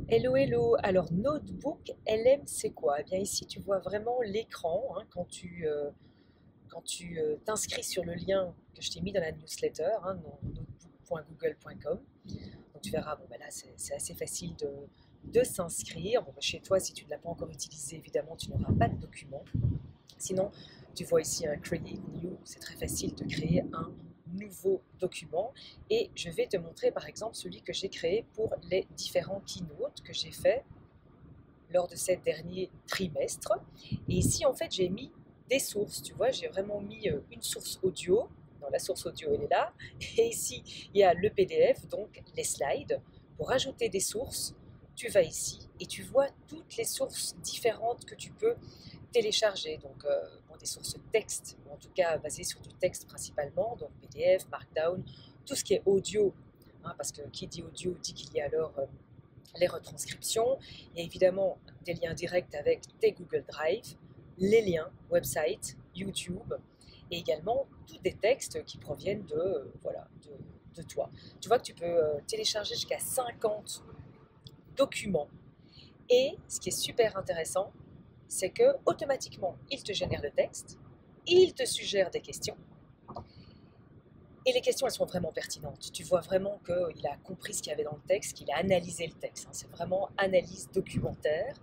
Hello, hello. Alors, Notebook LM, c'est quoi? Eh bien, ici, tu vois vraiment l'écran hein, quand tu t'inscris sur le lien que je t'ai mis dans la newsletter, hein, notebook.google.com. Donc, tu verras, bon, ben là, c'est assez facile de s'inscrire. Bon, ben, chez toi, si tu ne l'as pas encore utilisé, évidemment, tu n'auras pas de document. Sinon, tu vois ici un Create New, c'est très facile de créer un nouveau document et je vais te montrer par exemple celui que j'ai créé pour les différents keynotes que j'ai fait lors de ce dernier trimestre. Et ici en fait j'ai mis des sources, tu vois, j'ai vraiment mis une source audio. Non, la source audio elle est là, et ici il y a le PDF, donc les slides. Pour ajouter des sources, tu vas ici et tu vois toutes les sources différentes que tu peux télécharger, donc bon, des sources texte, ou en tout cas basées sur du texte principalement, donc PDF, Markdown, tout ce qui est audio, hein, parce que qui dit audio dit qu'il y a alors les retranscriptions, et évidemment des liens directs avec tes Google Drive, les liens, website, YouTube, et également tous des textes qui proviennent voilà, de toi. Tu vois que tu peux télécharger jusqu'à 50 documents, et ce qui est super intéressant, c'est que automatiquement, il te génère le texte, il te suggère des questions, et les questions, elles sont vraiment pertinentes. Tu vois vraiment qu'il a compris ce qu'il y avait dans le texte, qu'il a analysé le texte, hein. C'est vraiment analyse documentaire.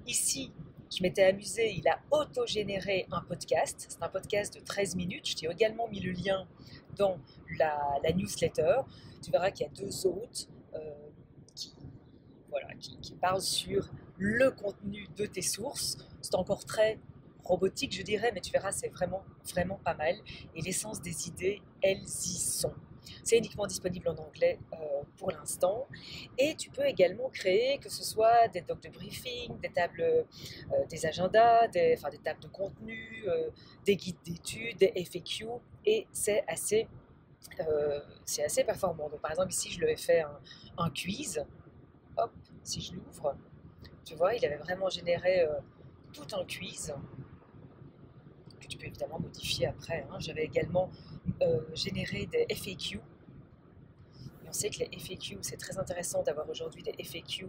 Ici, je m'étais amusée, il a auto-généré un podcast. C'est un podcast de 13 minutes. Je t'ai également mis le lien dans la newsletter. Tu verras qu'il y a deux hôtes qui, voilà, qui parlent sur le contenu de tes sources. C'est encore très robotique, je dirais, mais tu verras, c'est vraiment, vraiment pas mal. Et l'essence des idées, elles y sont. C'est uniquement disponible en anglais pour l'instant. Et tu peux également créer, que ce soit des docs de briefing, des tables, des agendas, enfin, des tables de contenu, des guides d'études, des FAQ. Et c'est assez performant. Donc, par exemple, ici, je lui ai fait un quiz. Hop, si je l'ouvre, tu vois, il avait vraiment généré tout un quiz que tu peux évidemment modifier après, hein. J'avais également généré des FAQ. Et on sait que les FAQ, c'est très intéressant d'avoir aujourd'hui des FAQ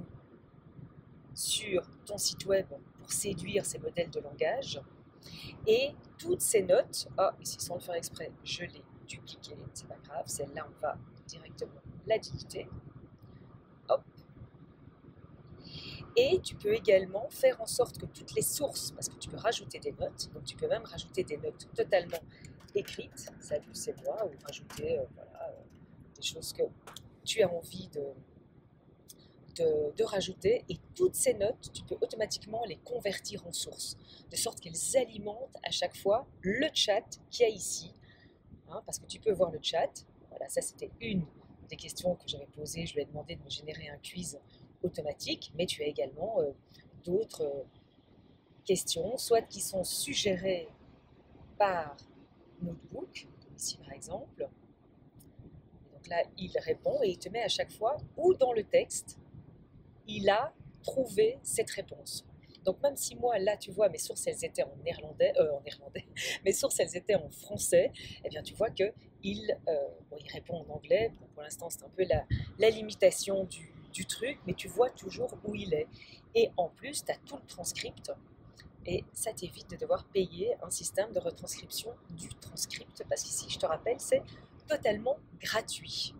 sur ton site web pour séduire ces modèles de langage. Et toutes ces notes, ici sans le faire exprès, je l'ai dupliquée, c'est pas grave, celle-là on va directement la dicter. Hop. Et tu peux également faire en sorte que toutes les sources, parce que tu peux rajouter des notes, donc tu peux même rajouter des notes totalement écrites, salut c'est moi, ou rajouter voilà, des choses que tu as envie de rajouter. Et toutes ces notes, tu peux automatiquement les convertir en sources, de sorte qu'elles alimentent à chaque fois le chat qu'il y a ici, hein, parce que tu peux voir le chat. Voilà, ça c'était une des questions que j'avais posées. Je lui ai demandé de me générer un quiz automatique, mais tu as également d'autres questions, soit qui sont suggérées par Notebook, ici par exemple. Et donc là, il répond et il te met à chaque fois où dans le texte il a trouvé cette réponse. Donc même si moi, là, tu vois, mes sources, elles étaient en néerlandais, mes sources, elles étaient en français, eh bien, tu vois que bon, il répond en anglais. Bon, pour l'instant, c'est un peu la limitation du truc, mais tu vois toujours où il est. Et en plus, tu as tout le transcript, et ça t'évite de devoir payer un système de retranscription du transcript, parce qu'ici, je te rappelle, c'est totalement gratuit.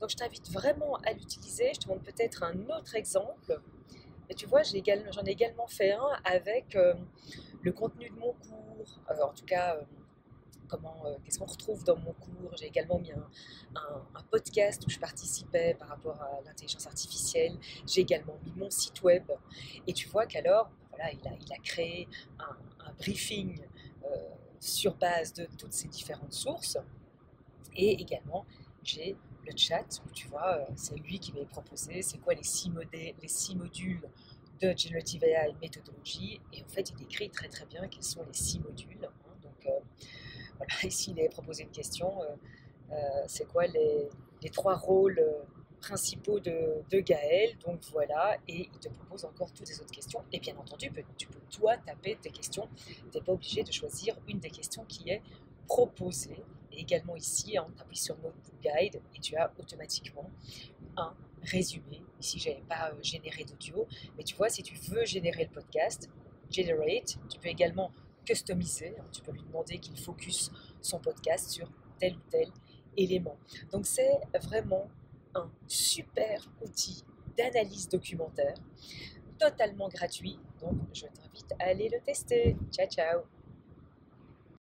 Donc je t'invite vraiment à l'utiliser. Je te montre peut-être un autre exemple. Et tu vois, j'en ai également fait un avec le contenu de mon cours, en tout cas, qu'est-ce qu'on retrouve dans mon cours. J'ai également mis un podcast où je participais par rapport à l'intelligence artificielle. J'ai également mis mon site web. Et tu vois qu'alors, voilà, il a créé un briefing sur base de toutes ces différentes sources. Et également, j'ai le chat où tu vois, c'est lui qui m'a proposé c'est quoi les six modules de Generative AI méthodologie. Et en fait, il décrit très très bien quels sont les six modules, hein. Donc voilà, ici, il est proposé une question c'est quoi les trois rôles principaux de Gaël. Donc voilà, et il te propose encore toutes les autres questions. Et bien entendu, tu peux toi taper tes questions. Tu n'es pas obligé de choisir une des questions qui est proposée. Et également ici, on appuie sur Notebook Guide et tu as automatiquement un résumé. Ici, je n'avais pas généré d'audio, mais tu vois, si tu veux générer le podcast, Generate, tu peux également customiser. Tu peux lui demander qu'il focus son podcast sur tel ou tel élément. Donc, c'est vraiment un super outil d'analyse documentaire, totalement gratuit. Donc, je t'invite à aller le tester. Ciao, ciao!